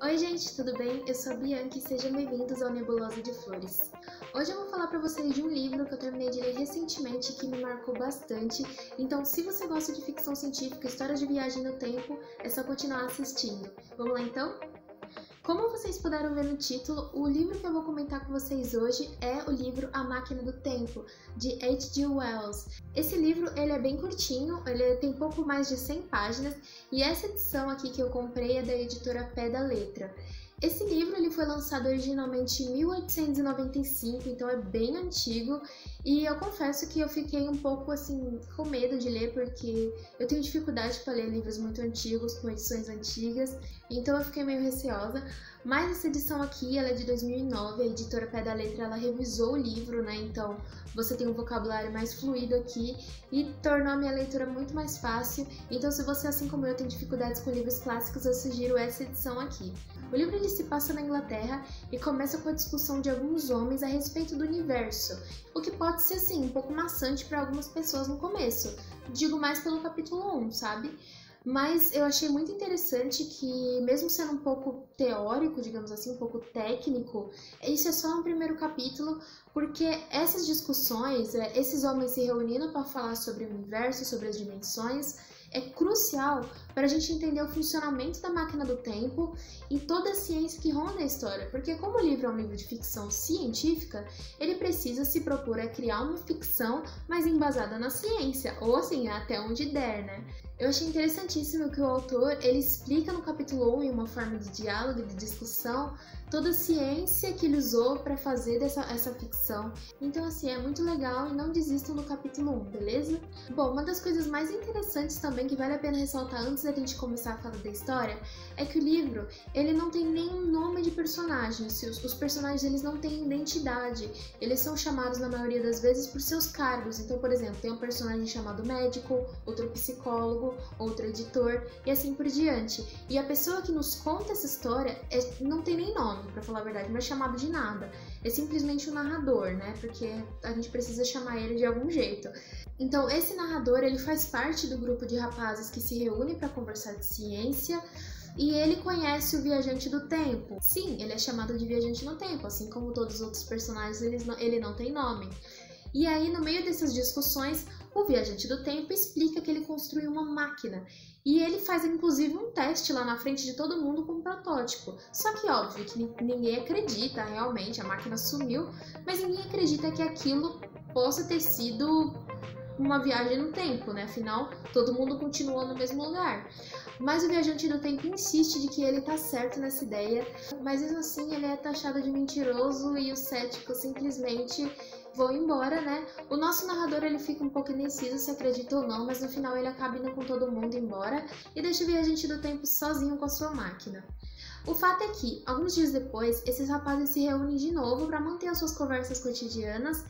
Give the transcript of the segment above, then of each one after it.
Oi gente, tudo bem? Eu sou a Bianca e sejam bem-vindos ao Nebulosa de Flores. Hoje eu vou falar para vocês de um livro que eu terminei de ler recentemente e que me marcou bastante, então se você gosta de ficção científica, histórias de viagem no tempo, é só continuar assistindo. Vamos lá então? Como vocês puderam ver no título, o livro que eu vou comentar com vocês hoje é o livro A Máquina do Tempo, de H.G. Wells. Esse livro ele é bem curtinho, ele tem pouco mais de 100 páginas e essa edição aqui que eu comprei é da editora Pé da Letra. Esse livro ele foi lançado originalmente em 1895, então é bem antigo e eu confesso que eu fiquei um pouco assim com medo de ler porque eu tenho dificuldade para ler livros muito antigos, com edições antigas, então eu fiquei meio receosa. Mas essa edição aqui ela é de 2009, a editora Pé da Letra ela revisou o livro, né? Então você tem um vocabulário mais fluido aqui e tornou a minha leitura muito mais fácil. Então se você, assim como eu, tem dificuldades com livros clássicos, eu sugiro essa edição aqui. O livro ele se passa na Inglaterra e começa com a discussão de alguns homens a respeito do universo, o que pode ser assim um pouco maçante para algumas pessoas no começo. Digo mais pelo capítulo 1, sabe? Mas eu achei muito interessante que, mesmo sendo um pouco teórico, digamos assim, um pouco técnico, isso é só um primeiro capítulo, porque essas discussões, esses homens se reunindo para falar sobre o universo, sobre as dimensões, é crucial para a gente entender o funcionamento da máquina do tempo e toda a ciência que ronda a história, porque como o livro é um livro de ficção científica, ele precisa se propor a criar uma ficção mais embasada na ciência, ou assim, até onde der, né? Eu achei interessantíssimo que o autor, ele explica no capítulo 1, em uma forma de diálogo, de discussão, toda a ciência que ele usou para fazer essa ficção. Então assim, é muito legal e não desistam do capítulo 1, beleza? Bom, uma das coisas mais interessantes também que vale a pena ressaltar antes da gente começar a falar da história é que o livro, ele não tem nenhum nome de personagens, os personagens eles não têm identidade, eles são chamados na maioria das vezes por seus cargos. Então, por exemplo, tem um personagem chamado médico, outro psicólogo, outro editor e assim por diante. E a pessoa que nos conta essa história não tem nem nome, pra falar a verdade, não é chamado de nada. É simplesmente um narrador, né? Porque a gente precisa chamar ele de algum jeito. Então, esse narrador, ele faz parte do grupo de rapazes que se reúne para conversar de ciência e ele conhece o Viajante do Tempo. Sim, ele é chamado de Viajante no Tempo, assim como todos os outros personagens, ele não tem nome. E aí, no meio dessas discussões, o Viajante do Tempo explica que ele construiu uma máquina e ele faz inclusive um teste lá na frente de todo mundo com um protótipo. Só que óbvio que ninguém acredita realmente, a máquina sumiu, mas ninguém acredita que aquilo possa ter sido uma viagem no tempo, né? Afinal, todo mundo continuou no mesmo lugar. Mas o Viajante do Tempo insiste de que ele tá certo nessa ideia, mas mesmo assim ele é taxado de mentiroso e os céticos simplesmente vão embora, né? O nosso narrador ele fica um pouco indeciso se acredita ou não, mas no final ele acaba indo com todo mundo embora e deixa o Viajante do Tempo sozinho com a sua máquina. O fato é que, alguns dias depois, esses rapazes se reúnem de novo para manter as suas conversas cotidianas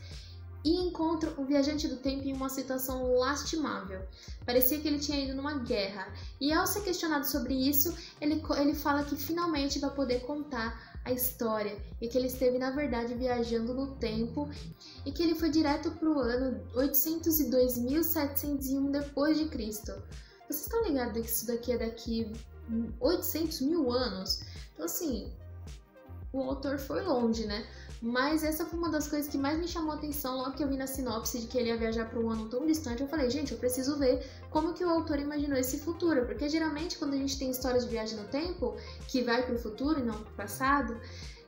e encontram o Viajante do Tempo em uma situação lastimável. Parecia que ele tinha ido numa guerra. E ao ser questionado sobre isso, ele fala que finalmente vai poder contar a história e que ele esteve, na verdade, viajando no tempo e que ele foi direto para o ano 802.701 depois de Cristo. Vocês estão ligados que isso daqui é daqui 800 mil anos? Então, assim, o autor foi longe, né? Mas essa foi uma das coisas que mais me chamou a atenção logo que eu vi na sinopse de que ele ia viajar para um ano tão distante. Eu falei, gente, eu preciso ver como que o autor imaginou esse futuro, porque geralmente quando a gente tem histórias de viagem no tempo, que vai para o futuro e não para o passado,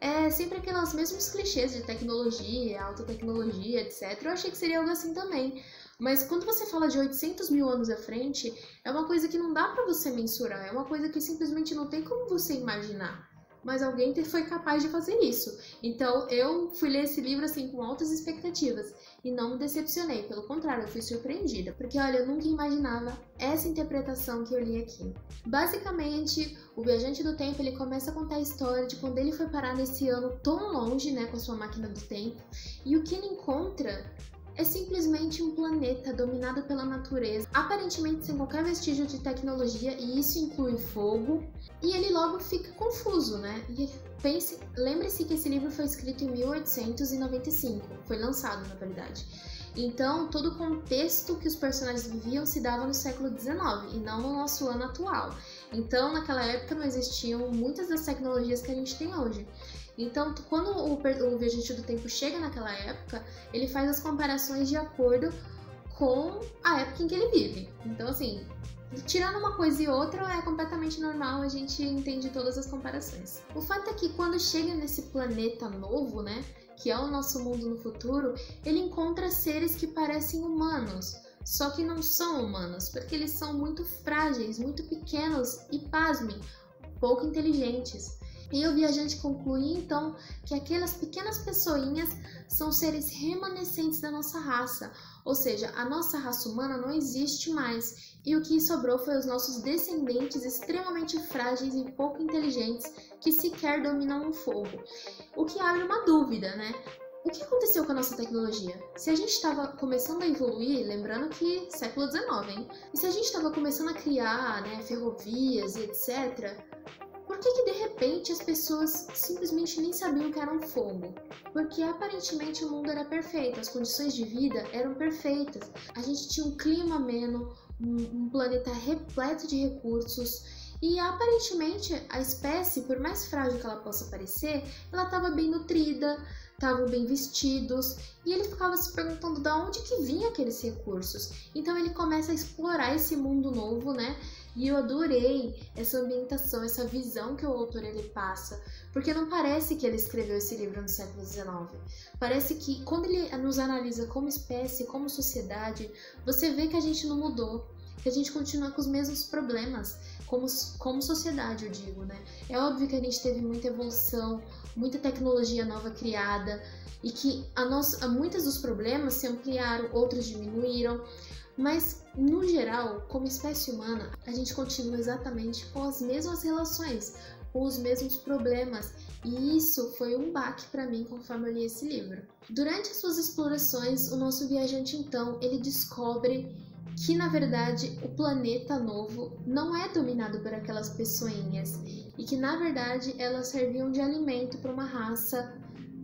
é sempre aqueles mesmos clichês de tecnologia, alta tecnologia, etc. Eu achei que seria algo assim também. Mas quando você fala de 800 mil anos à frente, é uma coisa que não dá para você mensurar, é uma coisa que simplesmente não tem como você imaginar. Mas alguém foi capaz de fazer isso. Então eu fui ler esse livro assim com altas expectativas e não me decepcionei, pelo contrário, eu fui surpreendida, porque olha, eu nunca imaginava essa interpretação que eu li aqui. Basicamente, o Viajante do Tempo ele começa a contar a história de quando ele foi parar nesse ano tão longe, né, com a sua máquina do tempo, e o que ele encontra é simplesmente um planeta dominado pela natureza, aparentemente sem qualquer vestígio de tecnologia, e isso inclui fogo, e ele logo fica confuso, né? E lembre-se que esse livro foi escrito em 1895, foi lançado na verdade. Então, todo o contexto que os personagens viviam se dava no século XIX e não no nosso ano atual. Então, naquela época não existiam muitas das tecnologias que a gente tem hoje. Então, quando o viajante do tempo chega naquela época, ele faz as comparações de acordo com a época em que ele vive. Então, assim, tirando uma coisa e outra, é completamente normal, a gente entende todas as comparações. O fato é que quando chega nesse planeta novo, né, que é o nosso mundo no futuro, ele encontra seres que parecem humanos, só que não são humanos, porque eles são muito frágeis, muito pequenos e, pasmem, pouco inteligentes. E o viajante conclui, então, que aquelas pequenas pessoinhas são seres remanescentes da nossa raça, ou seja, a nossa raça humana não existe mais, e o que sobrou foi os nossos descendentes extremamente frágeis e pouco inteligentes que sequer dominam o fogo. O que abre uma dúvida, né? O que aconteceu com a nossa tecnologia? Se a gente estava começando a evoluir, lembrando que século XIX, hein? E se a gente estava começando a criar, né, ferrovias e etc., por que de repente as pessoas simplesmente nem sabiam o que era um fogo? Porque aparentemente o mundo era perfeito, as condições de vida eram perfeitas. A gente tinha um clima ameno, um planeta repleto de recursos e aparentemente a espécie, por mais frágil que ela possa parecer, ela estava bem nutrida, estavam bem vestidos e ele ficava se perguntando de onde que vinham aqueles recursos. Então ele começa a explorar esse mundo novo, né? E eu adorei essa ambientação, essa visão que o autor ele passa, porque não parece que ele escreveu esse livro no século XIX. Parece que quando ele nos analisa como espécie, como sociedade, você vê que a gente não mudou, que a gente continua com os mesmos problemas, como sociedade, eu digo, né? É óbvio que a gente teve muita evolução, muita tecnologia nova criada, e que muitos dos problemas se ampliaram, outros diminuíram, mas, no geral, como espécie humana, a gente continua exatamente com as mesmas relações, com os mesmos problemas, e isso foi um baque para mim conforme eu li esse livro. Durante as suas explorações, o nosso viajante, então, ele descobre que, na verdade, o planeta novo não é dominado por aquelas pessoinhas, e que, na verdade, elas serviam de alimento para uma raça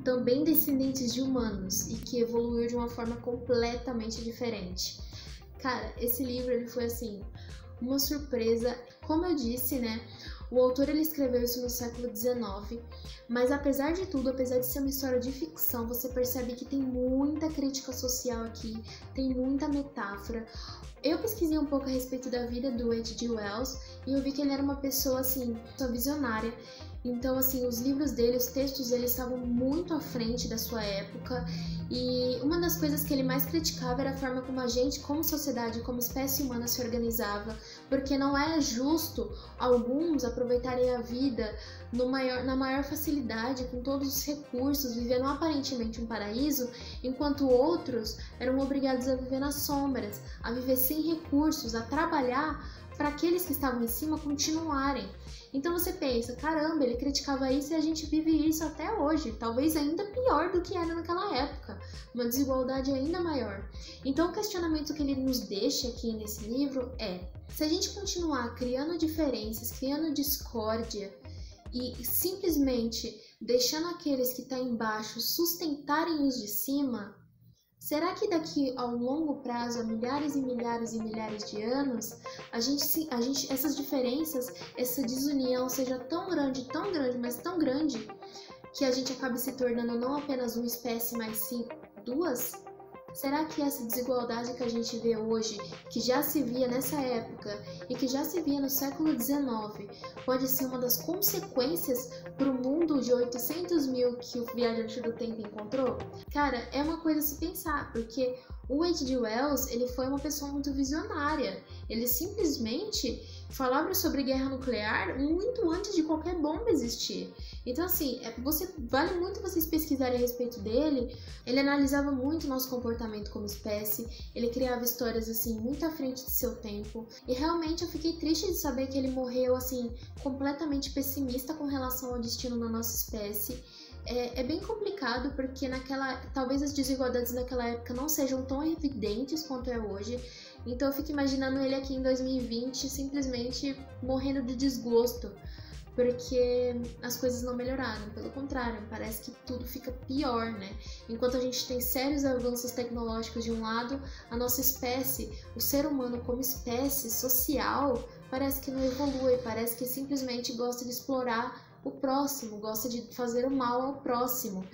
também descendentes de humanos, e que evoluiu de uma forma completamente diferente. Cara, esse livro ele foi assim, uma surpresa. Como eu disse, né, o autor ele escreveu isso no século XIX, mas apesar de tudo, apesar de ser uma história de ficção, você percebe que tem muita crítica social aqui, tem muita metáfora. Eu pesquisei um pouco a respeito da vida do H.G. Wells e eu vi que ele era uma pessoa assim, visionária. Então, assim, os livros dele, os textos dele estavam muito à frente da sua época. E uma das coisas que ele mais criticava era a forma como a gente, como sociedade, como espécie humana se organizava, porque não era justo alguns aproveitarem a vida na maior facilidade, com todos os recursos, vivendo aparentemente um paraíso, enquanto outros eram obrigados a viver nas sombras, a viver sem recursos, a trabalhar para aqueles que estavam em cima continuarem. Então você pensa, caramba, ele criticava isso e a gente vive isso até hoje, talvez ainda pior do que era naquela época, uma desigualdade ainda maior. Então o questionamento que ele nos deixa aqui nesse livro é, se a gente continuar criando diferenças, criando discórdia e simplesmente deixando aqueles que estão embaixo sustentarem os de cima, será que daqui a um longo prazo, a milhares e milhares e milhares de anos, essas diferenças, essa desunião seja tão grande, mas tão grande, que a gente acabe se tornando não apenas uma espécie, mas sim duas? Será que essa desigualdade que a gente vê hoje, que já se via nessa época e que já se via no século XIX, pode ser uma das consequências para o mundo de 800 mil que o viajante do tempo encontrou? Cara, é uma coisa a se pensar, porque o H.G. Wells, ele foi uma pessoa muito visionária. Ele simplesmente falava sobre guerra nuclear muito antes de qualquer bomba existir. Então, assim, vale muito vocês pesquisarem a respeito dele. Ele analisava muito o nosso comportamento como espécie, ele criava histórias, assim, muito à frente de seu tempo. E realmente eu fiquei triste de saber que ele morreu, assim, completamente pessimista com relação ao destino da nossa espécie. É bem complicado porque talvez as desigualdades naquela época não sejam tão evidentes quanto é hoje. Então eu fico imaginando ele aqui em 2020 simplesmente morrendo de desgosto porque as coisas não melhoraram, pelo contrário, parece que tudo fica pior, né? Enquanto a gente tem sérios avanços tecnológicos de um lado, a nossa espécie, o ser humano como espécie social, parece que não evolui, parece que simplesmente gosta de explorar o próximo, gosta de fazer o mal ao próximo.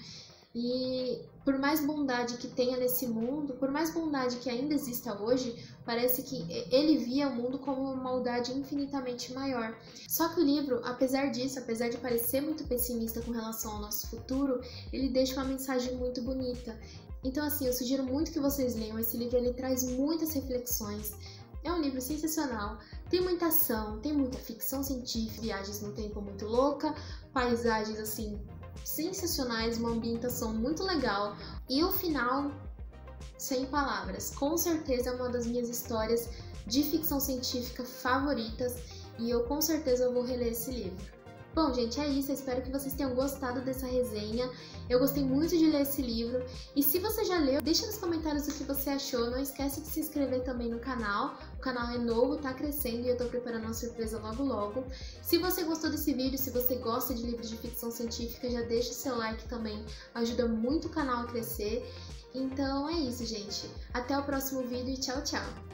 E por mais bondade que tenha nesse mundo, por mais bondade que ainda exista hoje, parece que ele via o mundo como uma maldade infinitamente maior. Só que o livro, apesar disso, apesar de parecer muito pessimista com relação ao nosso futuro, ele deixa uma mensagem muito bonita. Então assim, eu sugiro muito que vocês leiam esse livro, ele traz muitas reflexões. É um livro sensacional, tem muita ação, tem muita ficção científica, viagens no tempo muito louca, paisagens assim sensacionais, uma ambientação muito legal e o final sem palavras. Com certeza é uma das minhas histórias de ficção científica favoritas e eu com certeza vou reler esse livro. Bom, gente, é isso. Eu espero que vocês tenham gostado dessa resenha. Eu gostei muito de ler esse livro. E se você já leu, deixa nos comentários o que você achou. Não esquece de se inscrever também no canal. O canal é novo, tá crescendo e eu tô preparando uma surpresa logo logo. Se você gostou desse vídeo, se você gosta de livros de ficção científica, já deixa o seu like também. Ajuda muito o canal a crescer. Então é isso, gente. Até o próximo vídeo e tchau, tchau!